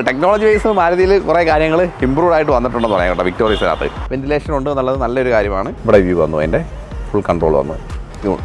Technology vice മാരുതിയിൽ കുറേ കാര്യങ്ങൾ improve ആയിട്ട് വന്നിട്ടുണ്ടെന്ന് പറയാം കേട്ടോ. വിക്ടോറിയസിനകത്ത് വെന്റിലേഷൻ ഉണ്ട് എന്നുള്ളത് നല്ലൊരു കാര്യമാണ്. ഇവിടെ വ്യൂ വന്നു, അതിൻ്റെ ഫുൾ കൺട്രോൾ വന്നു,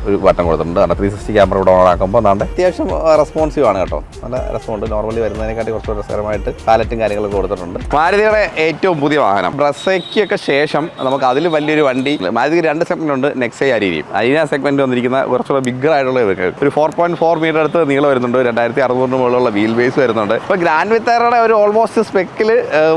ഒരു ബട്ടൺ കൊടുത്തിട്ടുണ്ട്. 360 ക്യാമറ ഇവിടെ ഓൺ ആക്കുമ്പോൾ അതാണ്ട് അത്യാവശ്യം റെസ്പോൺസീവ് ആണ് കേട്ടോ. നല്ല റെസ്പോണ്ട് നോർമലി വരുന്നതിനെക്കാട്ടി കുറച്ചുകൂടെ രസകരമായിട്ട് പാലറ്റും കാര്യങ്ങളൊക്കെ കൊടുത്തിട്ടുണ്ട്. മാരുതിയുടെ ഏറ്റവും പുതിയ വാഹനം ബ്രസയ്ക്കൊക്കെ ശേഷം നമുക്ക് അതിൽ വലിയൊരു വണ്ടി മാരുതിക്ക് 2 സെഗ്മെന്റ് ഉണ്ട്. നെക്സൈ അരീനയും അരീന സെഗ്മെന്റ് വന്നിരിക്കുന്ന കുറച്ചുകൂടെ ബിഗ്ഗർ ആയിട്ടുള്ള ഒരു 4.4 മീറ്റർ അടുത്ത് നീളം വരുന്നുണ്ട്. 2600 മുകളിലുള്ള വീൽ ബേസ് വരുന്നുണ്ട്. ഇപ്പോൾ ഗ്രാൻഡ് വിത്താരയുടെ ഒരു ഓൾമോസ്റ്റ് സ്പെക്കിൽ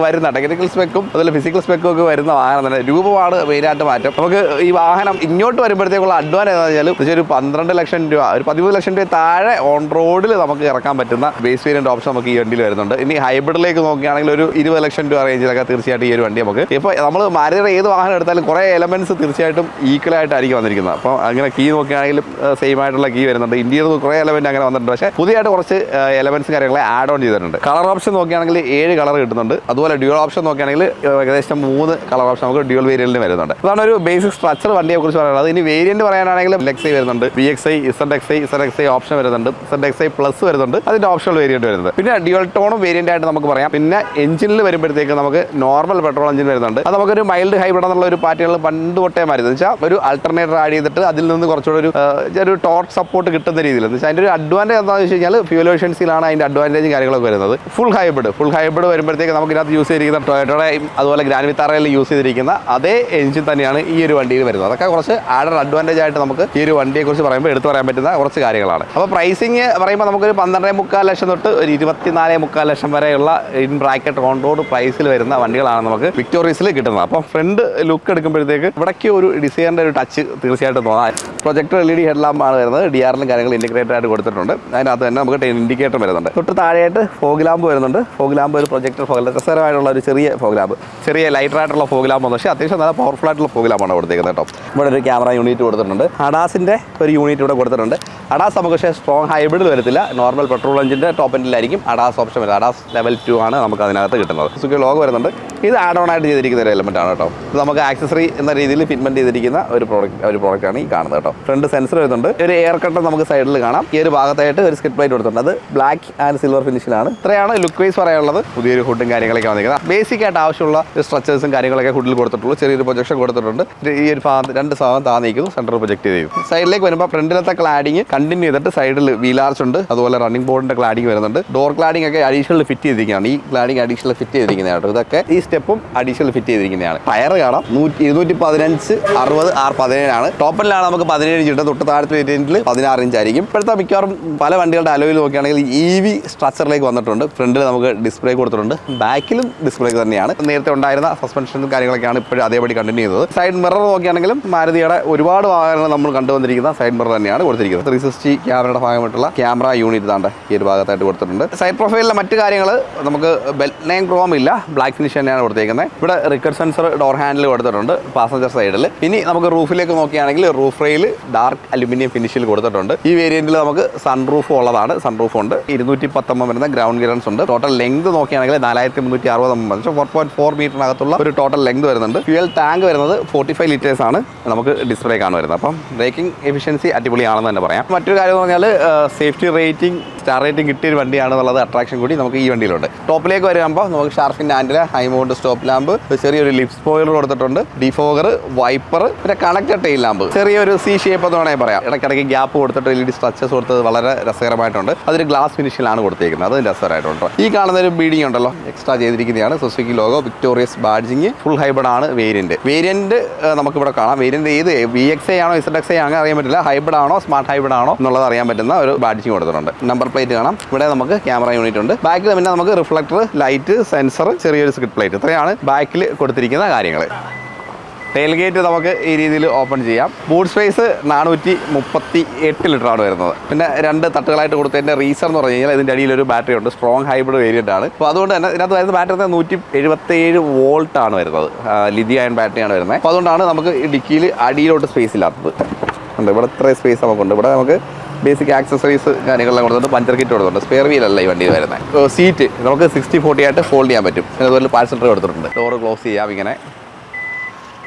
വരുന്ന ടെക്നിക്കൽ സ്പെക്കും അതുപോലെ ഫിസിക്കൽ സ്പെക്കും ഒക്കെ വരുന്ന വാഹനം തന്നെ. രൂപമാണ് മെയിനായിട്ട് മാറ്റം. നമുക്ക് ഈ വാഹനം ഇങ്ങോട്ട് വരുമ്പോഴത്തേക്കുള്ള അഡ്വാൻറ്റേജ് ഒരു 12 ലക്ഷം രൂപ, ഒരു 13 ലക്ഷം രൂപ താഴെ ഓൺ റോഡിൽ നമുക്ക് ഇറക്കാൻ പറ്റുന്ന ബേസ് വേരിയന്റ് ഓപ്ഷൻ നമുക്ക് ഈ വണ്ടിയിൽ വരുന്നുണ്ട്. ഇനി ഹൈബ്രിഡിലേക്ക് നോക്കുകയാണെങ്കിൽ ഒരു 20 ലക്ഷം രൂപ റേഞ്ചിലൊക്കെ തീർച്ചയായിട്ടും ഈ ഒരു വണ്ടി നമുക്ക് ഇപ്പോൾ നമ്മൾ മാരുതിയുടെ ഏത് വാഹനം എടുത്താലും കുറേ എലമെന്റ്സ് തീർച്ചയായിട്ടും ഈക്വലായിട്ടായിരിക്കും വന്നിരിക്കുന്നത്. അപ്പോൾ അങ്ങനെ കീ നോക്കുകയാണെങ്കിൽ സെയിം ആയിട്ടുള്ള കീ വരുന്നുണ്ട്. ഇന്ത്യയിൽ കുറേ എലമെന്റ് അങ്ങനെ വന്നിട്ടുണ്ട്. പക്ഷേ പുതിയതായിട്ട് കുറച്ച് എലമെന്റ്സ് കാര്യങ്ങളെ ആഡ് ഓൺ ചെയ്തിട്ടുണ്ട്. കളർ ഓപ്ഷൻ നോക്കുകയാണെങ്കിൽ 7 കളർ കിട്ടുന്നുണ്ട്. അതുപോലെ ഡ്യുവൽ ഓപ്ഷൻ നോക്കുകയാണെങ്കിൽ ഏകദേശം 3 കളർ ഓപ്ഷൻ നമുക്ക് ഡ്യുവൽ വേരിയന്റിന് വരുന്നുണ്ട്. അതാണ് ഒരു ബേസിക് സ്ട്രക്ചർ വണ്ടിയെ കുറിച്ച് പറയുന്നത്. ഇനി വേരിയന്റ് പറയാനാണെങ്കിൽ എക്സൈ വരുന്നുണ്ട്, VXI, ZXI ഓപ്ഷൻ വരുന്നുണ്ട്, ZXI പ്ലസ് വരുന്നുണ്ട്, അതിന്റെ ഓപ്ഷണൽ വേരിയന്റ് വരുന്നത്. പിന്നെ ഡ്യുവൽ ടോണും വേരിയന്റ് ആയിട്ട് നമുക്ക് പറയാം. പിന്നെ എഞ്ചിനിൽ വരുമ്പോഴത്തേക്ക് നമുക്ക് നോർമൽ പെട്രോൾ എഞ്ചിൻ വരുന്നുണ്ട്. അത് നമുക്കൊരു മൈൽഡ് ഹൈബ്രിഡ് എന്നുള്ള ഒരു പാർട്ടികൾ പണ്ട് തൊട്ടേ മാറി വെച്ചാൽ ഒരു ആൾട്ടർനേറ്റർ ആഡ് ചെയ്തിട്ട് അതിൽ നിന്ന് കുറച്ചുകൂടെ ഒരു ടോർക്ക് സപ്പോർട്ട് കിട്ടുന്ന രീതിയിൽ എന്ന് വെച്ചാൽ അതിന്റെ ഒരു അഡ്വാൻറ്റേജ് എന്താണെന്ന് വെച്ച് കഴിഞ്ഞാൽ ഫ്യൂൽ എഫിഷ്യൻസിയിലാണ് അതിന്റെ അഡ്വാൻറ്റേജും കാര്യങ്ങളൊക്കെ വരുന്നത്. ഫുൾ ഹൈബ്രിഡ് വരുമ്പോഴത്തേക്ക് നമുക്ക് ഇതിനകത്ത് യൂസ് ചെയ്തിരിക്കുന്ന ടൊയോട്ടയുടെയും അതുപോലെ ഗ്രാൻഡ് വിത്താറയിൽ യൂസ് ചെയ്തിരിക്കുന്ന അതേ എഞ്ചിൻ തന്നെയാണ് ഈ ഒരു വണ്ടിയിൽ വരുന്നത്. അതൊക്കെ കുറച്ച് ആഡഡ് അഡ്വാൻറ്റേജ് ആയിട്ട് നമുക്ക് ഈ ഒരു വണ്ടിയെക്കുറിച്ച് പറയുമ്പോൾ എടുത്തു പറയാൻ പറ്റുന്ന കുറച്ച് കാര്യങ്ങളാണ്. അപ്പോൾ പ്രൈസിങ് പറയുമ്പോൾ നമുക്കൊരു 12.25 ലക്ഷം തൊട്ട് ഒരു 24.25 ലക്ഷം വരെയുള്ള ഇൻ ബ്രാക്കറ്റ് ഓൺ റോഡ് പ്രൈസിൽ വരുന്ന വണ്ടികളാണ് നമുക്ക് വിക്ടോറിയസിൽ കിട്ടുന്നത്. അപ്പോൾ ഫ്രണ്ട് ലുക്ക് എടുക്കുമ്പോഴത്തേക്ക് ഇവിടേക്ക് ഒരു ഡിസൈനിൻ്റെ ഒരു ടച്ച് തീർച്ചയായിട്ടും തോന്നാം. പ്രൊജക്ടർ LED ഹെഡ് ലാമ്പാണ് വരുന്നത്. DRLും കാര്യങ്ങൾ ഇൻറ്റിഗ്രേറ്റഡ് ആയിട്ട് കൊടുത്തിട്ടുണ്ട്. അതിനകത്ത് തന്നെ നമുക്ക് ഇൻഡിക്കേറ്റർ വരുന്നുണ്ട്. തൊട്ട് താഴെയായിട്ട് ഫോഗ് ലാമ്പ് വരുന്നുണ്ട്. ഫോഗ് ലാമ്പ് ഒരു പ്രൊജക്ടർ ഫോഗ് രസകരമായിട്ടുള്ള ഒരു ചെറിയ ഫോഗ് ലാമ്പ്, ചെറിയ ലൈറ്റർ ആയിട്ടുള്ള ഫോഗ് ലാമ്പ് വന്നു. പക്ഷേ അത്യാവശ്യം നല്ല പവർഫുൾ ആയിട്ടുള്ള ഫോഗ് ലാമ്പാണ് കൊടുത്തേക്കുന്നത് കേട്ടോ. ഇവിടെ ഒരു ക്യാമറ യൂണിറ്റ് കൊടുത്തിട്ടുണ്ട്. അഡാസിൻ്റെ ഒരു യൂണിറ്റ് ഇവിടെ കൊടുത്തിട്ടുണ്ട്. അഡാസ് നമുക്ക് പക്ഷേ സ്ട്രോങ് ഹൈബ്രിഡിൽ വരത്തില്ല. നോർമൽ പെട്രോൾ എഞ്ചിൻ്റെ ടോപ്പ് എൻഡിലായിരിക്കും അഡാസ് ഓപ്ഷൻ വരുന്നത്. അഡാസ് ലെവൽ 2 ആണ് നമുക്ക് അതിനകത്ത് കിട്ടുന്നത്. സുഖി ലോഗോ വരുന്നുണ്ട്. ഇത് ആഡ് ഓൺ ആയിട്ട് ചെയ്തിരിക്കുന്ന ഒരു എലമെന്റ് ആണ് കേട്ടോ. ഇത് നമുക്ക് ആക്സസറി എന്ന രീതിയിൽ ഫിറ്റ്മെന്റ് ചെയ്തിരിക്കുന്ന ഒരു പ്രോഡക്റ്റാണ് ഈ കാണുന്നത് കേട്ടോ. ഫ്രണ്ട് സെൻസർ വരുന്നുണ്ട്. ഒരു എയർ കട്ടർ നമുക്ക് സൈഡിൽ കാണാം. ഈ ഒരു ഭാഗത്തായിട്ട് ഒരു സ്കിഡ് പ്ലേറ്റ് കൊടുത്തിട്ടുണ്ട്. അത് ബ്ലാക്ക് ആൻഡ് സിൽവർ ഫിനിഷിലാണ്. ഇത്രയാണ് ലുക്ക് വൈസ് പറയാനുള്ളത്. പുതിയൊരു ഹുഡും കാര്യങ്ങളൊക്കെ വന്നിരിക്കുന്നത്. ബേസിക് ആയിട്ട് ആവശ്യമുള്ള സ്ട്രക്ചേഴ്സും കാര്യങ്ങളൊക്കെ ഹുഡിൽ കൊടുത്തിട്ടുള്ളൂ. ചെറിയൊരു പ്രൊജക്ഷൻ കൊടുത്തിട്ടുണ്ട്. ഈ ഒരു ഭാഗം 2 ഭാഗം താന്നിരിക്കുന്നു. സെൻറ്റർ പ്രൊജക്ട് ചെയ്തു. സൈഡിലേക്ക് വരുമ്പോൾ ഫ്രണ്ടിലത്തെ ക്ലാഡിങ് കണ്ടിന്യൂ ചെയ്തിട്ട് സൈഡിൽ വീലാർച്ച് ഉണ്ട്. അതുപോലെ റണ്ണിംഗ് ബോർഡിന്റെ ക്ലാഡിങ് വരുന്നുണ്ട്. ഡോർ ക്ലാഡിംഗ് ഒക്കെ അഡീഷണൽ ഫിറ്റ് ചെയ്തിരിക്കുകയാണ്. ഈ ക്ലാഡിംഗ് അഡീഷണൽ ഫിറ്റ് ചെയ്തിരിക്കുന്നതാണ്. ഇതൊക്കെ ഈ സ്റ്റെപ്പും അഡീഷണൽ ഫിറ്റ് ചെയ്തിരിക്കുന്നതാണ്. ടയർ കാണാം 215 60 R17 ആണ്. ടോപ്പിലാണ് നമുക്ക് 17 ഇഞ്ച് ഉണ്ട്. തൊട്ട് താഴത്തെ വേരിയന്റിൽ 16 ഇഞ്ച് ആയിരിക്കും. ഇപ്പോഴത്തെ മിക്കവാറും പല വണ്ടികളുടെ അലോയിൽ നോക്കുകയാണെങ്കിൽ EV സ്ട്രക്ചറിലേക്ക് വന്നിട്ടുണ്ട്. ഫ്രണ്ടിൽ നമുക്ക് ഡിസ്പ്ലേ കൊടുത്തിട്ടുണ്ട്. ബാക്കിലും ഡിസ്പ്ലേ തന്നെയാണ്. നേരത്തെ ഉണ്ടായിരുന്ന സസ്പെൻഷനും കാര്യങ്ങളൊക്കെയാണ് ഇപ്പോഴും അതേപടി കണ്ടിന്യൂ ചെയ്തത്. സൈഡ് മിറർ നോക്കുകയാണെങ്കിലും മാരുതിയുടെ ഒരുപാട് വാഹനങ്ങൾ നമ്മൾ കണ്ടുവന്നിരിക്കുന്ന സൈഡ് മിറർ തന്നെയാണ് കൊടുത്തിരിക്കുന്നത്. 360 ക്യാമറയുടെ ഭാഗമായിട്ടുള്ള ക്യാമറ യൂണിറ്റ് താണ്ട് ഈ ഒരു ഭാഗത്തായിട്ട് കൊടുത്തിട്ടുണ്ട്. സൈഡ് പ്രൊഫൈലിലെ മറ്റു കാര്യങ്ങൾ നമുക്ക് ബെൽറ്റ് നെയിം ക്രോം ഇല്ല, ബ്ലാക്ക് ഫിനിഷ് തന്നെയാണ് കൊടുത്തിരിക്കുന്നത്. ഇവിടെ റിക്കർഡ് സെൻസർ ഡോർ ഹാൻഡിൽ കൊടുത്തിട്ടുണ്ട് പാസഞ്ചർ സൈഡിൽ. ഇനി നമുക്ക് റൂഫിലേക്ക് നോക്കുകയാണെങ്കിൽ റൂഫ് റെയിൽ ഡാർക്ക് അലുമിനിയം ഫിനിഷിൽ കൊടുത്തിട്ടുണ്ട്. ഈ വേരിയന്റിൽ നമുക്ക് സൺറൂഫ് ഉള്ളതാണ്. സൺറൂഫ് ഉണ്ട്. 219 വരുന്ന ഗ്രൗണ്ട് ക്ലിയറൻസ് ഉണ്ട്. ടോട്ടൽ ലെങ്ത് നോക്കുകയാണെങ്കിൽ 4360 4.4 മീറ്ററിനകത്തുള്ള ഒരു ടോട്ടൽ ലെങ്ത് വരുന്നുണ്ട്. ഫ്യൂൽ ടാങ്ക് വരുന്നത് 45 ലിറ്റേഴ്സ് ആണ് നമുക്ക് ഡിസ്പ്ലേ കാണുന്നത്. അപ്പം ബ്രേക്കിംഗ് എഫിഷ്യൻസി അടിപൊളിയാണെന്ന് തന്നെ പറയാം. മറ്റൊരു കാര്യം എന്ന് പറഞ്ഞാൽ സേഫ്റ്റി റേറ്റിംഗ്, സ്റ്റാർ റേറ്റിംഗ് കിട്ടിയൊരു വണ്ടിയാണെന്നുള്ളത് അട്രാക്ഷൻ കൂടി നമുക്ക് ഈ വണ്ടിയിലുണ്ട്. ടോപ്പിലേക്ക് വരുമ്പോൾ നമുക്ക് ഷാർഫിൻ്റെ ആൻഡില, ഹൈ മൗണ്ട് സ്റ്റോപ്പ് ലാമ്പ്, ചെറിയൊരു ലിപ് സ്പോയിലർ കൊടുത്തിട്ടുണ്ട്, ഡിഫോഗർ, വൈപ്പർ, പിന്നെ കണക്റ്റഡ് ടെയിൽ ലാമ്പ്, ചെറിയൊരു C ഷേപ്പ് എന്ന് വേണമെങ്കിൽ പറയാം. ഇടയ്ക്കിടയ്ക്ക് ഗ്യാപ്പ് കൊടുത്തിട്ട് LED സ്ട്രക്ചേഴ്സ് കൊടുത്തത് വളരെ രസകരമായിട്ടുണ്ട്. അതൊരു ഗ്ലാസ് ഫിനിഷിലാണ് കൊടുത്തിരിക്കുന്നത്. അത് രസകരമായിട്ടുണ്ട്. ഈ കാണുന്ന ഒരു ബീഡിങ് ഉണ്ടല്ലോ, എക്സ്ട്രാ ചെയ്തിരിക്കുന്നതാണ്. Suzuki logo, Victorious badging, full hybrid ആണ് വേരിയന്റ് നമുക്കിവിടെ കാണാം. വേരിയന്റ് ഏത് VXI ആണോ ZXI അങ്ങനെ അറിയാൻ പറ്റില്ല. ഹൈബ്രിഡ് ആണോ സ്മാർട്ട് ഹൈബ്രിഡ് ആണോ എന്നുള്ളത് അറിയാൻ പറ്റുന്ന ഒരു ബാഡ്ജിങ് കൊടുത്തിട്ടുണ്ട്. നമ്പർ പ്ലേറ്റ് കാണാം. ഇവിടെ നമുക്ക് ക്യാമറ യൂണിറ്റ് ഉണ്ട്. ബാക്കിൽ പിന്നെ നമുക്ക് റിഫ്ലക്ടർ, ലൈറ്റ്, സെൻസർ, ചെറിയൊരു സ്കിഡ് പ്ലേറ്റ്, ഇത്രയാണ് ബാക്കിൽ കൊടുത്തിരിക്കുന്ന കാര്യങ്ങൾ. ടെയിൽ ഗേറ്റ് നമുക്ക് ഈ രീതിയിൽ ഓപ്പൺ ചെയ്യാം. ബൂട്ട് സ്പേസ് 438 ലിറ്ററാണ് വരുന്നത്. പിന്നെ 2 തട്ടുകളായിട്ട് കൊടുത്തതിൻ്റെ റീസൺ എന്ന് പറഞ്ഞു കഴിഞ്ഞാൽ ഇതിൻ്റെ അടിയിൽ ഒരു ബാറ്ററി ഉണ്ട്. സ്ട്രോങ് ഹൈബ്രിഡ് വേരിയൻ്റ് ആണ്. അപ്പോൾ അതുകൊണ്ട് തന്നെ ഇതിനകത്ത് വരുന്ന ബാറ്ററി 177 വോൾട്ട് ആണ് വരുന്നത്. ലിഥിയം അയൺ ബാറ്ററിയാണ് വരുന്നത്. അപ്പോൾ അതുകൊണ്ടാണ് നമുക്ക് ഈ ഡിക്കിയിൽ അടിയിലോട്ട് സ്പേസ് ഇല്ലാത്തത്. ഉണ്ട് ഇവിടെ ഇത്രയും സ്പേസ് നമുക്കുണ്ട്. ഇവിടെ നമുക്ക് ബേസിക് ആക്സസറീസ് കാര്യങ്ങളെല്ലാം കൊടുത്തിട്ട് പഞ്ചർ കിറ്റ് കൊടുത്തിട്ടുണ്ട്. സ്പെയർ വീലല്ല ഈ വണ്ടിയിൽ വരുന്നത്. സീറ്റ് നമുക്ക് 60/40 ആയിട്ട് ഫോൾഡ് ചെയ്യാൻ പറ്റും. അതുപോലെ പാഴ്സൽ ട്രേ കൊടുത്തിട്ടുണ്ട്. ഡോറ് ക്ലോസ് ചെയ്യാം. ഇങ്ങനെ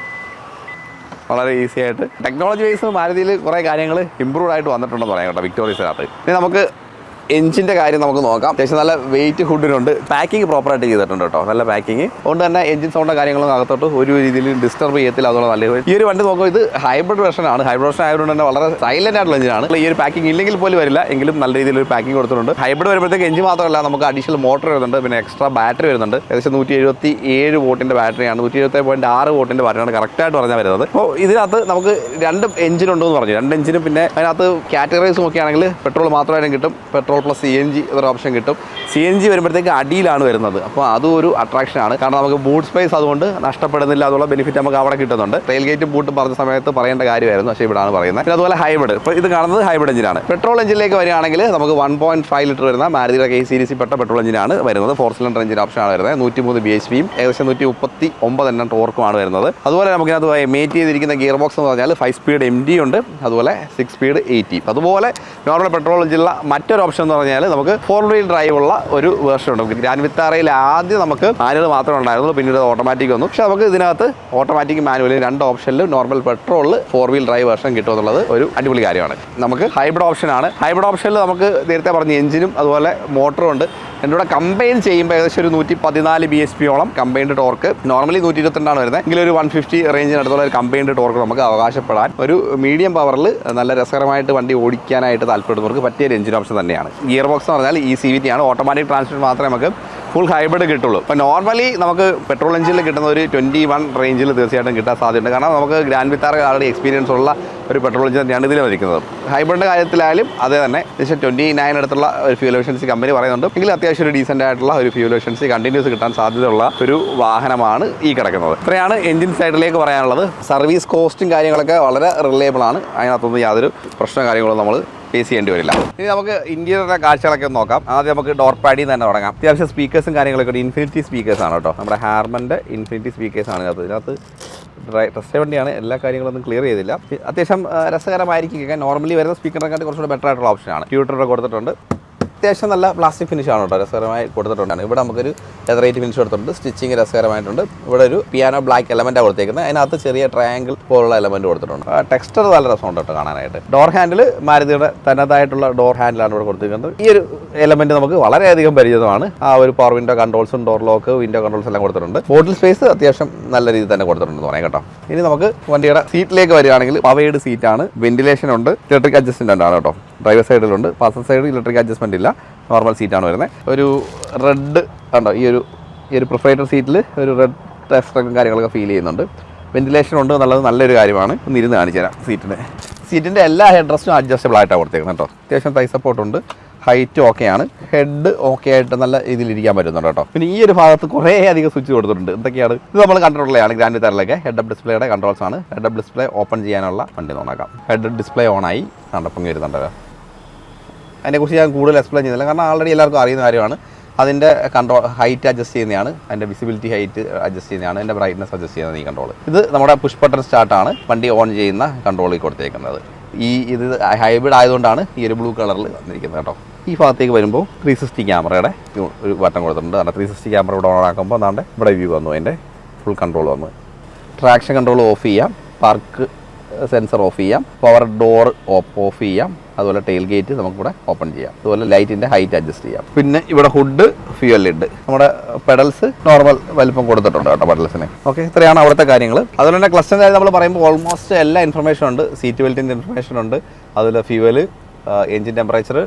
വളരെ ഈസി ആയിട്ട് ടെക്നോളജി വൈസ് മാരുതിയിൽ കുറേ കാര്യങ്ങൾ ഇമ്പ്രൂവ് ആയിട്ട് വന്നിട്ടുണ്ടെന്ന് പറയാം കേട്ടോ വിക്ടോറിയസിനകത്ത്. ഇനി നമുക്ക് എഞ്ചിൻ്റെ കാര്യം നമുക്ക് നോക്കാം. അത്യാവശ്യം നല്ല വെയിറ്റ് ഹുഡിനുണ്ട്. പാക്കിംഗ് പ്രോപ്പറായിട്ട് ചെയ്തിട്ടുണ്ട് കേട്ടോ, നല്ല പാക്കിംഗ്. അതുകൊണ്ട് തന്നെ എഞ്ചിൻ സൗണ്ട് കാര്യങ്ങളും അകത്തോട്ട് ഒരു രീതിയിൽ ഡിസ്റ്റർബ് ചെയ്യത്തില്ല. അതുകൊണ്ട് നല്ല ഈ ഒരു വണ്ടി നോക്കുമ്പോൾ ഇത് ഹൈബ്രിഡ് വെർഷനാണ്. ഹൈബ്രിഡ് വെർഷൻ ആയതുകൊണ്ട് തന്നെ വളരെ സൈലന്റ് ആയിട്ടുള്ള എഞ്ചിനാണ്. ഈ ഒരു പാക്കിംഗ് ഇല്ലെങ്കിൽ പോലും വരില്ല, എങ്കിലും നല്ല രീതിയിൽ ഒരു പാക്കിംഗ് കൊടുത്തിട്ടുണ്ട്. ഹൈബ്രിഡ് വരുമ്പോഴത്തേക്ക് എഞ്ചിൻ മാത്രമല്ല, നമുക്ക് അഡീഷണൽ മോട്ടർ വരുന്നുണ്ട്, പിന്നെ എക്സ്ട്രാ ബാറ്ററി വരുന്നുണ്ട്. ഏകദേശം 177 വോട്ടിൻ്റെ ബാറ്ററിയാണ്, 127.6 വോട്ടിൻ്റെ ബാറ്ററിയാണ് കറക്റ്റായിട്ട് പറഞ്ഞാൽ വരുന്നത്. അപ്പോൾ ഇതിനകത്ത് നമുക്ക് 2 എഞ്ചിൻ ഉണ്ടെന്ന് പറഞ്ഞു. 2 എഞ്ചിനും പിന്നെ അതിനകത്ത് കാറ്റഗറൈസ് നോക്കുകയാണെങ്കിൽ പെട്രോൾ മാത്രമായിട്ടും കിട്ടും, പെട്രോൾ പ്ലസ് CNG എന്നൊരു ഓപ്ഷൻ കിട്ടും. CNG വരുമ്പോഴത്തേക്ക് അടിയിലാണ് വരുന്നത്. അപ്പോൾ അതും ഒരു അട്രാക്ഷനാണ്. കാരണം നമുക്ക് ബൂട്ട് സ്പേസ് അതുകൊണ്ട് നഷ്ടപ്പെടുന്നില്ല, അതുള്ള ബെനിഫിറ്റ് നമുക്ക് അവിടെ കിട്ടുന്നുണ്ട്. റെയിൽ ഗേറ്റും ബൂട്ടും പറഞ്ഞ സമയത്ത് പറയേണ്ട കാര്യമായിരുന്നു, പക്ഷേ ഇവിടെയാണ് പറയുന്നത്. പിന്നെ അതുപോലെ ഹൈബ്രിഡ്, ഇപ്പോൾ ഇത് കാണുന്നത് ഹൈബ്രിഡ് എഞ്ചിനാണ്. പെട്രോൾ എഞ്ചിനിലേക്ക് വരികയാണെങ്കിൽ നമുക്ക് 1.5 ലിറ്റർ വരുന്ന മാരുതിയുടെ K സീരീസിൽ പെട്ട പെട്രോൾ എഞ്ചിനാണ് വരുന്നത്. 4 സിലിണ്ടർ എഞ്ചിൻ ഓപ്ഷനാണ് വരുന്നത്. 103 BHPയും ഏകദേശം 139 എണ്ണം ടോർക്കുമാണ് വരുന്നത്. അതുപോലെ നമുക്കിനകത്ത് മേറ്റ് ചെയ്തിരിക്കുന്ന ഗിയർ ബോക്സ് എന്ന് പറഞ്ഞാൽ 5 സ്പീഡ് MD ഉണ്ട്, അതുപോലെ 6 സ്പീഡ് AT. അതുപോലെ നോർമൽ പെട്രോൾ എഞ്ചിനുള്ള മറ്റൊരു ഓപ്ഷൻ എന്ന് പറഞ്ഞാൽ നമുക്ക് 4 വീൽ ഡ്രൈവ് ഉള്ള ഒരു വേർഷൻ ഉണ്ട്. ഗ്രാൻഡ് വിത്താറയിൽ ആദ്യം നമുക്ക് മാനുവൽ മാത്രമേ ഉണ്ടായിരുന്നുള്ളൂ, പിന്നീട് ഓട്ടോമാറ്റിക് വന്നു. പക്ഷേ നമുക്ക് ഇതിനകത്ത് ഓട്ടോമാറ്റിക് മാനുവൽ 2 ഓപ്ഷനിൽ നോർമൽ പെട്രോളിൽ 4 വീൽ ഡ്രൈവ് വേർഷൻ കിട്ടും എന്നുള്ളത് ഒരു അടിപൊളി കാര്യമാണ്. നമുക്ക് ഹൈബ്രിഡ് ഓപ്ഷനാണ്. ഹൈബ്രിഡ് ഓപ്ഷനിൽ നമുക്ക് നേരത്തെ പറഞ്ഞ എഞ്ചിനും അതുപോലെ മോട്ടറും ഉണ്ട്. എൻ്റെ കൂടെ കമ്പൈൻ ചെയ്യുമ്പോൾ ഏകദേശം ഒരു 114 BHPയോളം കമ്പൈൻഡ് ടോർക്ക്. നോർമലി 122 വരുന്നത്, എങ്കിലും ഒരു 150 റേഞ്ചിനടുത്തുള്ള ഒരു കമ്പൈൻഡ് ടോർക്ക് നമുക്ക് അവകാശപ്പെടാൻ ഒരു മീഡിയം പവറിൽ നല്ല രസകരമായിട്ട് വണ്ടി ഓടിക്കാനായിട്ട് താല്പര്യപ്പെടുന്നവർക്ക് പറ്റിയ ഒരു എഞ്ചിൻ ഓപ്ഷൻ തന്നെയാണ്. ഗിയർ ബോക്സ് എന്ന് പറഞ്ഞാൽ CVT ആണ്. ഓട്ടോമാറ്റിക് ട്രാൻസ്മിഷൻ മാത്രമേ നമുക്ക് ഫുൾ ഹൈബ്രിഡ് കിട്ടുള്ളൂ. അപ്പോൾ നോർമലി നമുക്ക് പെട്രോൾ എഞ്ചിനിൽ കിട്ടുന്ന ഒരു 21 റേഞ്ചിൽ തീർച്ചയായിട്ടും കിട്ടാൻ സാധ്യതയുണ്ട്. കാരണം നമുക്ക് ഗ്രാൻഡ് വിത്താറ ആൾറെഡി എക്സ്പീരിയൻസ് ഉള്ള ഒരു പെട്രോൾ എഞ്ചിൻ തന്നെയാണ് ഇതിൽ വരിക്കുന്നത്. ഹൈബ്രിഡിൻ്റെ കാര്യത്തിലായാലും അതേ തന്നെ ഏകദേശം 29 അടുത്തുള്ള ഒരു ഫ്യൂൽ എഫിഷ്യൻസി കമ്പനി പറയുന്നുണ്ട്. എങ്കിലും അത്യാവശ്യം ഒരു ഡീസൻ്റ് ആയിട്ടുള്ള ഒരു ഫ്യൂൽ എഫിഷ്യൻസി കണ്ടിന്യൂസ് കിട്ടാൻ സാധ്യതയുള്ള ഒരു വാഹനമാണ് ഈ കിടക്കുന്നത്. ഇത്രയാണ് എഞ്ചിൻ സൈഡിലേക്ക് പറയാനുള്ളത്. സർവീസ് കോസ്റ്റും കാര്യങ്ങളൊക്കെ വളരെ റിലയബിൾ ആണ്. അതിനകത്തൊന്നും യാതൊരു പ്രശ്നവും കാര്യങ്ങളും നമ്മൾ ഫേസ് ചെയ്യേണ്ടി വരില്ല. ഇനി നമുക്ക് ഇന്റീരിയറിലെ കാഴ്ചകളൊക്കെ ഒന്ന് നോക്കാം. ആദ്യം നമുക്ക് ഡോർ പാഡിൽ നിന്ന് തന്നെ തുടങ്ങാം. അത്യാവശ്യം സ്പീക്കേഴ്സും കാര്യങ്ങളൊക്കെ ഉണ്ട്. ഇൻഫിനിറ്റി സ്പീക്കേഴ്സാണ് കേട്ടോ, നമ്മുടെ ഹാർമൻ്റെ ഇൻഫിനിറ്റി സ്പീക്കേഴ്സാണ് ഇതിനകത്ത്. ടെസ്റ്റ് വണ്ടിയാണ്, എല്ലാ കാര്യങ്ങളൊന്നും ക്ലിയർ ചെയ്തില്ല. അത്യാവശ്യം രസകരമായിരിക്കും കേൾക്കാൻ. നോർമലി വരുന്ന സ്പീക്കറിനെക്കാട്ടി കുറച്ചുകൂടെ ബെറ്റർ ആയിട്ടുള്ള ഓപ്ഷനാണ്. ട്യൂട്ടറൊക്കെ കൊടുത്തിട്ടുണ്ട്. അത്യാവശ്യം നല്ല പ്ലാസ്റ്റിക് ഫിനിഷാണ് കേട്ടോ, രസകരമായി കൊടുത്തിട്ടുണ്ടാണ്. ഇവിടെ നമുക്കൊരു ലെതറേറ്റ് ഫിനിഷ് കൊടുത്തിട്ടുണ്ട്. സ്റ്റിച്ചിങ് രസകരമായിട്ടുണ്ട്. ഇവിടെ ഒരു പിയാനോ ബ്ലാക്ക് എലമെൻറ്റാണ് കൊടുത്തേക്കുന്നത്. അതിനകത്ത് ചെറിയ ട്രയാങ്കിൾ പോലുള്ള എലമെൻറ്റ് കൊടുത്തിട്ടുണ്ട്. ടെക്സ്ചർ നല്ല രസമുണ്ട് കേട്ടോ കാണാനായിട്ട്. ഡോർ ഹാൻഡിൽ മാരുതിയുടെ തനതായിട്ടുള്ള ഡോർ ഹാൻഡിലാണ് ഇവിടെ കൊടുത്തിരിക്കുന്നത്. ഈ ഒരു എലമെൻറ്റ് നമുക്ക് വളരെയധികം പരിചിതമാണ്. ആ ഒരു പവർ വിൻഡോ കൺട്രോൾസും ഡോർ ലോക്ക് വിൻഡോ കൺട്രോൾസ് എല്ലാം കൊടുത്തിട്ടുണ്ട്. ബോട്ടിൽ സ്പേസ് അത്യാവശ്യം നല്ല രീതിയിൽ തന്നെ കൊടുത്തിട്ടുണ്ടെന്ന് പറയാം കേട്ടോ. ഇനി നമുക്ക് വണ്ടിയുടെ സീറ്റിലേക്ക് വരികയാണെങ്കിൽ പവേഡ് സീറ്റാണ്, വെന്റിലേഷൻ ഉണ്ട്, ഇലക്ട്രിക് അഡ്ജസ്റ്റ്മെൻ്റ് ആണ് കേട്ടോ. ഡ്രൈവർ സൈഡിലുണ്ട്, പാസഞ്ചർ സൈഡിൽ ഇലക്ട്രിക് അഡ്ജസ്റ്റ്മെൻ്റ് ഇല്ല, നോർമൽ സീറ്റാണ് വരുന്നത്. ഒരു റെഡ് ഉണ്ടോ, ഈ ഒരു പ്രൊഫൈറ്റർ സീറ്റിൽ ഒരു റെഡ് ടെക്സ്ചറും കാര്യങ്ങളൊക്കെ ഫീൽ ചെയ്യുന്നുണ്ട്. വെന്റിലേഷൻ ഉണ്ട് എന്നുള്ളത് നല്ലൊരു കാര്യമാണ്. ഒന്ന് ഇരുന്ന് കാണിച്ചു തരാം. സീറ്റിൻ്റെ എല്ലാ ഹെഡ് റെസ്റ്റും അഡ്ജസ്റ്റബിൾ ആയിട്ടാണ് കൊടുത്തേക്കുന്നത് കേട്ടോ. അത്യാവശ്യം തൈ സപ്പോർട്ടുണ്ട്, ഹൈറ്റ് ഓക്കെയാണ്, ഹെഡ് ഓക്കെ ആയിട്ട് നല്ല രീതിയിലിരിക്കാൻ പറ്റുന്നുണ്ട് കേട്ടോ. പിന്നെ ഈ ഒരു ഭാഗത്ത് കുറേ അധികം സ്വിച്ച് കൊടുത്തിട്ടുണ്ട്. എന്തൊക്കെയാണ് ഇത് നമ്മൾ കണ്ടിട്ടുള്ളതാണ്. ഗ്രാൻഡ് വിത്താറിലൊക്കെ ഹെഡ് അപ്പ് ഡിസ്പ്ലേയുടെ കൺട്രോൾസ് ആണ്. ഹെഡ് അപ്പ് ഡിസ്പ്ലേ ഓപ്പൺ ചെയ്യാനുള്ള വണ്ടി നോക്കാം. ഹെഡ് ഡിസ്പ്ലേ ഓണായി പൊങ്ങി വരുന്നുണ്ടല്ലോ. അതിനെക്കുറിച്ച് ഞാൻ കൂടുതൽ എക്സ്പ്ലെയിൻ ചെയ്യുന്നില്ല, കാരണം ആൾറെഡി എല്ലാവർക്കും അറിയുന്ന കാര്യമാണ്. അതിൻ്റെ കൺട്രോൾ ഹൈറ്റ് അഡ്ജസ്റ്റ് ചെയ്യുന്നതാണ്, അതിൻ്റെ വിസിബിലിറ്റി ഹൈറ്റ് അഡ്ജസ്റ്റ് ചെയ്യുന്നതാണ്, അതിൻ്റെ ബ്രൈറ്റ്നസ് അഡ്ജസ്റ്റ് ചെയ്യുന്നത് ഈ കൺട്രോൾ. ഇത് നമ്മുടെ പുഷ് ബട്ടൺ സ്റ്റാർട്ടാണ്, വണ്ടി ഓൺ ചെയ്യുന്ന കൺട്രോളിൽ കൊടുത്തേക്കുന്നത്. ഇത് ഹൈബ്രിഡ് ആയതുകൊണ്ടാണ് ഈ ഒരു ബ്ലൂ കളറിൽ വന്നിരിക്കുന്നത് കേട്ടോ. ഈ ഭാഗത്തേക്ക് വരുമ്പോൾ 360 ക്യാമറയുടെ ഒരു ബട്ടൺ കൊടുത്തിട്ടുണ്ട്. കാരണം 360 ക്യാമറ ഇവിടെ ഓൺ ആക്കുമ്പോൾ അതാണ്ട് ഇവിടെ വ്യൂ വന്നു, അതിൻ്റെ ഫുൾ കൺട്രോൾ വന്നു. ട്രാക്ഷൻ കൺട്രോൾ ഓഫ് ചെയ്യാം, പാർക്ക് സെൻസർ ഓഫ് ചെയ്യാം, പവർ ഡോർ ഓഫ് ചെയ്യാം, അതുപോലെ ടെയിൽ ഗേറ്റ് നമുക്കിവിടെ ഓപ്പൺ ചെയ്യാം, അതുപോലെ ലൈറ്റിൻ്റെ ഹൈറ്റ് അഡ്ജസ്റ്റ് ചെയ്യാം. പിന്നെ ഇവിടെ ഹുഡ്, ഫ്യൂൽ ലിഡ്, നമ്മുടെ പെഡൽസ് നോർമൽ വലിപ്പം കൊടുത്തിട്ടുണ്ട് കേട്ടോ പെഡൽസിന്. ഓക്കെ, ഇത്രയാണ് അവിടുത്തെ കാര്യങ്ങൾ. അതുപോലെ തന്നെ ക്ലസ്റ്ററിൻ്റെ കാര്യം നമ്മൾ പറയുമ്പോൾ ഓൾമോസ്റ്റ് എല്ലാ ഇൻഫർമേഷൻ ഉണ്ട്. സീറ്റ് ബെൽറ്റിൻ്റെ ഇൻഫർമേഷൻ ഉണ്ട്, അതുപോലെ fuel, engine temperature,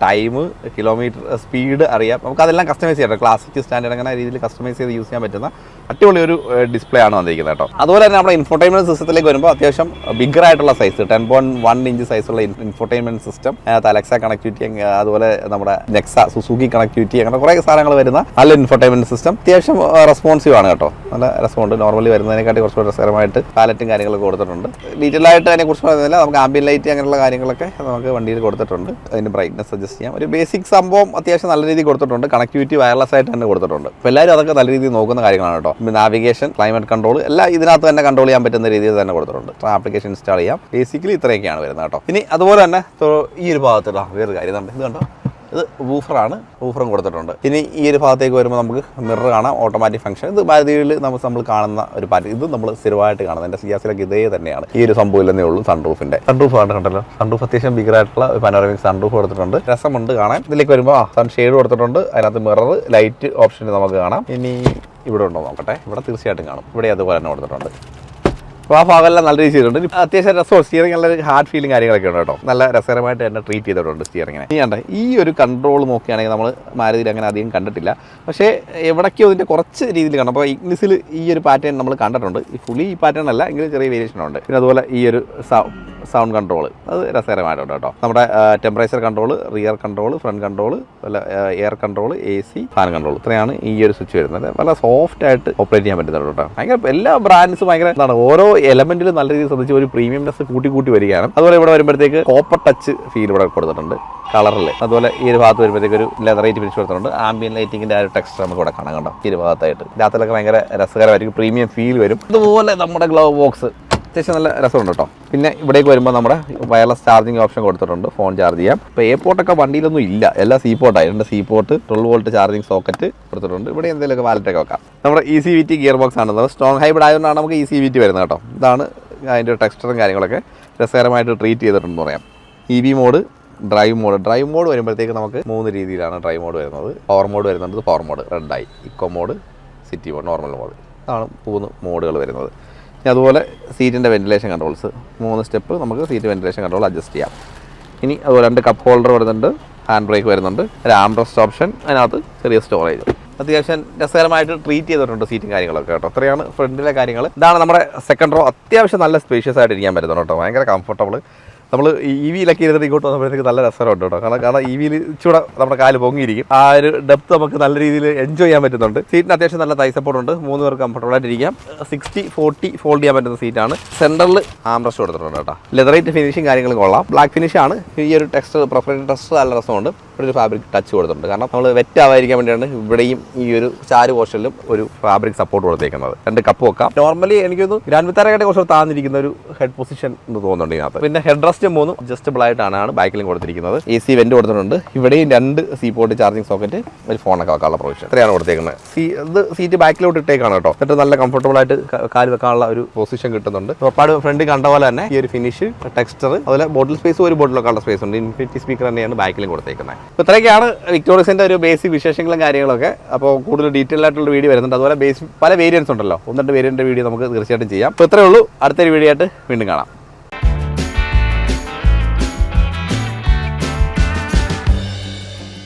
time, kilometre, speed അറിയാം. നമുക്ക് അതെല്ലാം കസ്റ്റമൈസ് ചെയ്യാം. ക്ലാസിക് സ്റ്റാൻഡേർഡ് അങ്ങനെ രീതിയിൽ കസ്റ്റമൈസ് ചെയ്ത് യൂസ് ചെയ്യാൻ പറ്റുന്ന അടിപൊളി ഒരു ഡിസ്പ്ലേ ആണ് വന്നിരിക്കുന്നത് കേട്ടോ. അതുപോലെ തന്നെ നമ്മുടെ ഇൻഫോർടൈൻമെന്റ് സിസ്റ്റത്തിലേക്ക് വരുമ്പോൾ അത്യാവശ്യം ബിഗർ ആയിട്ടുള്ള സൈസ് 10.1 ഇഞ്ച് സൈസുള്ള ഇൻഫോർടൈൻമെന്റ് സിസ്റ്റം, അലക്സ കണക്ടിവിറ്റി, അതുപോലെ നമ്മുടെ നെക്സ സുസുക്കി കണക്ടിവിറ്റി, അങ്ങനെ കുറേ സാധനങ്ങൾ വരുന്ന നല്ല ഇൻഫോർടൈൻമെന്റ് സിസ്റ്റം. അത്യാവശ്യം റെസ്പോൺസീവ് ആണ് കേട്ടോ, നല്ല രസമുണ്ട്. നോർമലി വരുന്നതിനെക്കാട്ടി കുറച്ചുകൂടി രസകരമായിട്ട് പാലറ്റും കാര്യങ്ങളൊക്കെ കൊടുത്തിട്ടുണ്ട്. ഡീറ്റെയിൽ ആയിട്ട് അതിനെക്കുറിച്ച് പറയുന്നില്ല. നമുക്ക് ആംബിയൻ ലൈറ്റ് അങ്ങനെയുള്ള കാര്യങ്ങളൊക്കെ നമുക്ക് വണ്ടിയിൽ കൊടുത്തിട്ടുണ്ട്. അതിൻ്റെ ബ്രൈറ്റ്നസ് അഡ്ജസ്റ്റ് ചെയ്യാം. ഒരു ബേസിക് സംഭവം അത്യാവശ്യം നല്ല രീതിയിൽ കൊടുത്തിട്ടുണ്ട്. കണക്ടിവിറ്റി വയർലെസ് ആയിട്ട് തന്നെ കൊടുത്തിട്ടുണ്ട്. അപ്പോൾ എല്ലാവരും അതൊക്കെ നല്ല രീതിയിൽ നോക്കുന്ന കാര്യങ്ങളാണ് കേട്ടോ. നാവിഗേഷൻ, ക്ലൈമറ്റ് കൺട്രോൾ എല്ലാം ഇതിനകത്ത് തന്നെ കൺട്രോൾ ചെയ്യാൻ പറ്റുന്ന രീതിയിൽ തന്നെ കൊടുത്തിട്ടുണ്ട്. ആപ്ലിക്കേഷൻ ഇൻസ്റ്റാൾ ചെയ്യാം. ബേസിക്കലി ഇത്രയൊക്കെയാണ് വരുന്നത് കേട്ടോ. ഇനി അതുപോലെ തന്നെ ഈ ഒരു ഭാഗത്തുള്ള വേറൊരു കാര്യം ഇത് കണ്ടോ, ഇത് വൂഫറാണ്, വൂഫറും കൊടുത്തിട്ടുണ്ട്. ഇനി ഈ ഒരു ഭാഗത്തേക്ക് വരുമ്പോൾ നമുക്ക് മിറർ കാണാം, ഓട്ടോമാറ്റിക് ഫംഗ്ഷൻ. ഇത് മാരുതിയിൽ നമ്മൾ കാണുന്ന ഒരു പാറ്റേൺ. ഇത് നമ്മൾ സ്ഥിരമായിട്ട് കാണുന്നത് എൻ്റെ സിയാസിലൊക്കെ ഇതേ തന്നെയാണ്. ഈ ഒരു സംഭവം ഇല്ലെന്നേ ഉള്ളൂ. സൺറൂഫിൻ്റെ സൺറൂഫ് കണ്ടല്ലോ. സൺറൂഫ് അത്യാവശ്യം ബിഗറായിട്ടുള്ള പനോരമിക് സൺറൂഫ് കൊടുത്തിട്ടുണ്ട്. രസമുണ്ട് കാണാൻ. ഇതിലേക്ക് വരുമ്പോൾ സൺ ഷെയ്ഡ് കൊടുത്തിട്ടുണ്ട്. അതിനകത്ത് മിറർ ലൈറ്റ് ഓപ്ഷൻ നമുക്ക് കാണാം. ഇനി ഇവിടെ ഉണ്ടോ നോക്കട്ടെ. ഇവിടെ തീർച്ചയായിട്ടും കാണും. ഇവിടെ അതുപോലെ തന്നെ കൊടുത്തിട്ടുണ്ട്. അപ്പോൾ ആ ഭാഗമെല്ലാം നല്ല രീതിയിൽ ചെയ്തിട്ടുണ്ട്. അത്യാവശ്യം രസമാണ്. സ്റ്റിയറിംഗ് നല്ല ഹാർഡ് ഫീലിംഗ് കാര്യങ്ങളൊക്കെ ഉണ്ട് കേട്ടോ. നല്ല രസകരമായിട്ട് തന്നെ ട്രീറ്റ് ചെയ്തിട്ടുണ്ട് സ്റ്റിയറിങ്ങിനെ. ഇനി ഈ ഒരു കൺട്രോൾ നോക്കുകയാണെങ്കിൽ നമ്മൾ മാരുതിയിൽ അങ്ങനെ അധികം കണ്ടിട്ടില്ല. പക്ഷേ എവിടേക്കോ ഇതിൻ്റെ കുറച്ച് രീതിയിൽ കാണും. അപ്പോൾ ഇഗ്നിസിൽ ഈ ഒരു പാറ്റേൺ നമ്മൾ കണ്ടിട്ടുണ്ട്. ഈ ഫുള്ളി ഈ പാറ്റേൺ അല്ല, എങ്കിലും ചെറിയ വേരിയേഷൻ ഉണ്ട്. പിന്നെ അതുപോലെ ഈ ഒരു സൗണ്ട് കൺട്രോൾ അത് രസകരമായിട്ടുണ്ട് കേട്ടോ. നമ്മുടെ temperature control, rear control, front control, air control, AC, fan control, ഇത്രയാണ് ഈ ഒരു സ്വിച്ച് വരുന്നത്. വളരെ സോഫ്റ്റ് ആയിട്ട് ഓപ്പറേറ്റ് ചെയ്യാൻ പറ്റുന്നുണ്ട് കേട്ടോ. ഭയങ്കര എല്ലാ ബ്രാൻഡ്സും ഭയങ്കര എന്താണ്, ഓരോ എലമെന്റിലും നല്ല രീതിയിൽ ശ്രദ്ധിച്ച് ഒരു പ്രീമിയംനെസ് കൂട്ടി വരികയാണ്. അതുപോലെ ഇവിടെ വരുമ്പോഴത്തേക്ക് കോപ്പർ ടച്ച് ഫീൽ ഇവിടെ കൊടുത്തിട്ടുണ്ട് കളറിൽ. അതുപോലെ ഈ ഒരു ഭാഗത്ത് വരുമ്പോഴത്തേക്ക് ഒരു ലെതറേറ്റ് ഫിനിഷ് കൊടുത്തിട്ടുണ്ട്. ആംബിയൻ ലൈറ്റിങ്ങിന്റെ ആ ഒരു ടെക്സ്ചർ നമുക്ക് ഇവിടെ കാണാം കണ്ടോ. ഈ ഒരു ഭാഗത്തായിട്ട് രാത്രിയിലൊക്കെ ഭയങ്കര രസകരമായിരിക്കും, പ്രീമിയം ഫീൽ വരും. അതുപോലെ നമ്മുടെ ഗ്ലൗ ബോക്സ് അത്യാവശ്യം നല്ല രസമുണ്ട് കേട്ടോ. പിന്നെ ഇവിടേക്ക് വരുമ്പോൾ നമ്മുടെ വയർലെസ് ചാർജിങ് ഓപ്ഷൻ കൊടുത്തിട്ടുണ്ട്, ഫോൺ ചാർജ് ചെയ്യാം. ഇപ്പോൾ എയർപോർട്ടൊക്കെ വണ്ടിയിലൊന്നും ഇല്ല, എല്ലാം സീപോർട്ടായിട്ടുണ്ട്. സീപോർട്ട് 12 വോൾട്ട് ചാർജിങ് സോക്കറ്റ് കൊടുത്തിട്ടുണ്ട്. ഇവിടെ എന്തെങ്കിലുമൊക്കെ വാലറ്റൊക്കെ വെക്കാം. നമ്മുടെ ECVT ഗിയർ ബോക്സ് ആണ്. സ്ട്രോങ് ഹൈബ്രിഡ് ആയതുകൊണ്ടാണ് നമുക്ക് ECVT വരുന്നത് കേട്ടോ. ഇതാണ് അതിൻ്റെ ടെക്സ്ചറും കാര്യങ്ങളൊക്കെ രസകരമായിട്ട് ട്രീറ്റ് ചെയ്തിട്ടുണ്ടെന്ന് പറയാം. EV മോഡ്, ഡ്രൈവ് മോഡ് വരുമ്പോഴത്തേക്ക് നമുക്ക് 3 രീതിയിലാണ് ഡ്രൈവ് മോഡ് വരുന്നത്. പവർ മോഡ് വരുന്നുണ്ട്, പവർ മോഡ് റെഡായി. Eco mode, city mode, normal mode, ഇതാണ് 3 മോഡുകൾ വരുന്നത്. അതുപോലെ സീറ്റിൻ്റെ വെന്റിലേഷൻ കൺട്രോൾസ് 3 സ്റ്റെപ്പ് നമുക്ക് സീറ്റ് വെന്റിലേഷൻ കൺട്രോൾ അഡ്ജസ്റ്റ് ചെയ്യാം. ഇനി അതുപോലെ 2 കപ്പ് ഹോൾഡർ വരുന്നുണ്ട്, ഹാൻഡ് ബ്രേക്ക് വരുന്നുണ്ട്, ഒരു ആംബ്രസ്റ്റ് ഓപ്ഷൻ, അതിനകത്ത് ചെറിയ സ്റ്റോറേജ്. അത്യാവശ്യം രസകരമായിട്ട് ട്രീറ്റ് ചെയ്തിട്ടുണ്ട് സീറ്റും കാര്യങ്ങളൊക്കെ കേട്ടോ. അത്രയാണ് ഫ്രണ്ടിലെ കാര്യങ്ങൾ. ഇതാണ് നമ്മുടെ സെക്കൻഡ് റോ. അത്യാവശ്യം നല്ല സ്പേഷ്യസ് ആയിട്ട് ഇരിക്കാൻ പറ്റുന്നുണ്ട് കേട്ടോ. ഭയങ്കര കംഫർട്ടബിൾ. നമ്മൾ EVയിലൊക്കെ ഇരുന്നിട്ട് ഇങ്ങോട്ട് വന്നപ്പോഴത്തേക്ക് നല്ല രസമുണ്ട് കേട്ടോ. കാരണം EVയിൽ ഇച്ചിരി നമ്മുടെ കാല് പൊങ്ങിയിരിക്കും. ആ ഒരു ഡെപ്ത് നമുക്ക് നല്ല രീതിയിൽ എൻജോയ് ചെയ്യാൻ പറ്റുന്നുണ്ട്. സീറ്റിന് അത്യാവശ്യം നല്ല തൈ സപ്പോർട്ട് ഉണ്ട്. 3 പേർക്ക് കംഫർട്ടബിൾ ആയിട്ട് ഇരിക്കാം. 60/40 ഫോൾഡ് ചെയ്യാൻ പറ്റുന്ന സീറ്റാണ്. സെൻറ്ററിൽ ആംബ്രസ്റ്റ് കൊടുത്തിട്ടുണ്ട് കേട്ടോ. ലെതറേറ്റ് ഫിനിഷിങ് കാര്യങ്ങളും കൊള്ളാം. ബ്ലാക്ക് ഫിനിഷ് ആണ്. ഈ ഒരു ടെക്സ്റ്റ് പ്രിഫറൻസ് ടെക്സ്റ്റ് നല്ല രസമുണ്ട്. ഇവിടെ ഒരു ഫാബ്രിക് ടച്ച് കൊടുത്തിട്ടുണ്ട്. കാരണം നമ്മൾ വെറ്റ് ആവാതിരിക്കാൻ വേണ്ടിയാണ് ഇവിടെയും ഈ ഒരു ചാര് പോർഷനിലും ഒരു ഫാബ്രിക് സപ്പോർട്ട് കൊടുത്തേക്കുന്നത്. 2 കപ്പ് വെക്കാം. നോർമലി എനിക്കൊന്ന് ഗ്രാൻഡ് വിത്താരയുടെ കുറച്ച് താന്നിരിക്കുന്ന ഒരു ഹെഡ് പൊസിഷൻ എന്ന് തോന്നുന്നുണ്ട് ഇതിനകത്ത്. പിന്നെ ഹെഡ് റെസ്റ്റ് 3 അഡ്ജസ്റ്റബിൾ ആയിട്ടാണ് ബാക്കിലും കൊടുത്തിരിക്കുന്നത്. AC വെന്റ് കൊടുത്തിട്ടുണ്ട്. ഇവിടെയും 2 സീപോർട്ട് ചാർജിങ് സോക്കറ്റ്, ഒരു ഫോണൊക്കെ വെക്കാനുള്ള പ്രൊവിഷൻ. ഇത്രയാണ് കൊടുത്തേക്കുന്നത്. ഇത് സീറ്റ് ബാക്കിലോട്ട് ഇട്ടേക്കാണ് കേട്ടോ. എന്നിട്ട് നല്ല കംഫർട്ടബിൾ ആയിട്ട് കാല് വെക്കാനുള്ള ഒരു പൊസിഷൻ കിട്ടുന്നുണ്ട്. ഒരുപാട് ഫ്രണ്ട് കണ്ട പോലെ തന്നെ ഈ ഒരു ഫിനിഷ്, ടെക്സ്ചർ, അതുപോലെ ബോട്ടിൽ സ്പേസ്, ഒരു ബോട്ടിൽ വെക്കാനുള്ള സ്പേസ് ഉണ്ട്. ഇൻഫിനിറ്റി സ്പീക്കർ തന്നെയാണ് ബാക്കിലും കൊടുത്തേക്കുന്നത്. അപ്പോൾ ഇത്രയൊക്കെയാണ് വിക്ടോറിയസിന്റെ ഒരു ബേസിക് വിശേഷങ്ങളും കാര്യങ്ങളൊക്കെ. അപ്പോൾ കൂടുതൽ ഡീറ്റെയിൽ ആയിട്ടുള്ള വീഡിയോ വരുന്നുണ്ട്. അതുപോലെ പല വേരിയൻസ് ഉണ്ടല്ലോ, 1-2 വേരിയന്റ് വീഡിയോ നമുക്ക് തീർച്ചയായിട്ടും ചെയ്യാം. അപ്പോൾ ഇത്രയേ ഉള്ളൂ. അടുത്തൊരു വീഡിയോ ആയിട്ട് വീണ്ടും കാണാം.